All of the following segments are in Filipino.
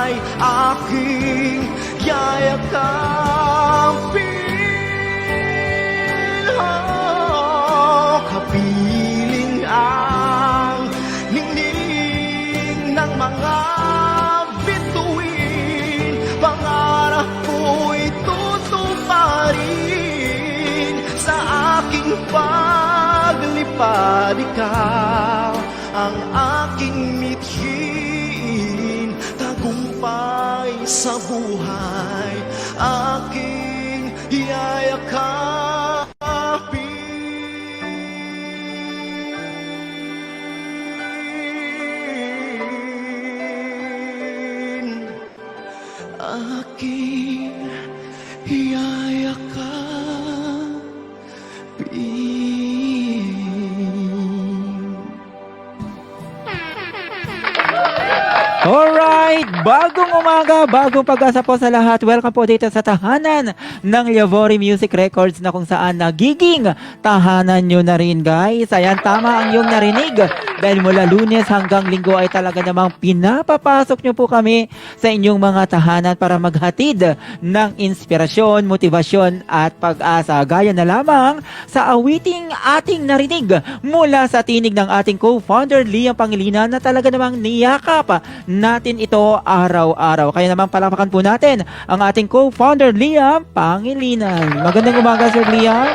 buhay aking yayakapin. Kapiling ang ningning ng mga bituin, pangarap ko'y tutuparin. Sa aking paglipad, ikaw ang aking mithiin. Tagumpay sa buhay aking yayakapin. Aking yayakapin. Alright, bagong umaga, bagong pag-asa po sa lahat. Welcome po dito sa tahanan ng Yavori Music Records na kung saan nagiging tahanan nyo na rin, guys. Ayan, tama ang iyong narinig. Dahil mula Lunes hanggang Linggo ay talaga namang pinapapasok nyo po kami sa inyong mga tahanan para maghatid ng inspirasyon, motibasyon at pag-asa. Gaya na lamang sa awiting ating narinig mula sa tinig ng ating co-founder Liam Pangilinan na talaga namang niyakap natin ito araw-araw. Kaya naman palakpakan po natin ang ating co-founder Liam Pangilinan. Magandang umaga, Sir Liam.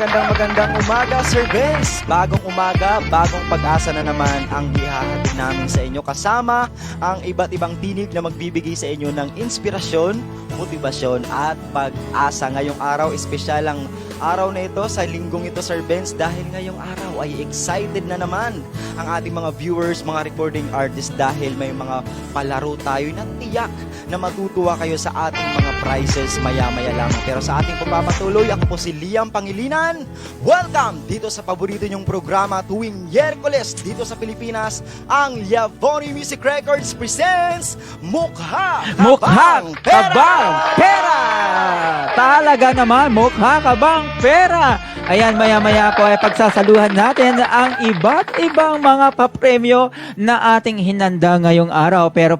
Magandang umaga, Sir Vince. Bagong umaga, bagong pag-asa na naman ang ihahatid namin sa inyo kasama ang iba't ibang tinig na magbibigay sa inyo ng inspirasyon, motibasyon at pag-asa. Ngayong araw, espesyal ang araw na ito sa linggong ito, Sir Vince, dahil ngayong araw ay excited na naman ang ating mga viewers, mga recording artists dahil may mga palaro tayo na tiyak na matutuwa kayo sa ating mga prizes maya-maya lamang. Pero sa ating pagpapatuloy, ako po si Liam Pangilinan. Welcome dito sa paborito nyong programa tuwing Miyerkules dito sa Pilipinas. Ang Yavori Music Records presents Mukha Mukhang Kabang kabang pera! Talaga naman, mukha kabang pera! Ayan, maya-maya po ay pagsasaluhan natin ang iba't ibang mga papremyo na ating hinanda ngayong araw. Pero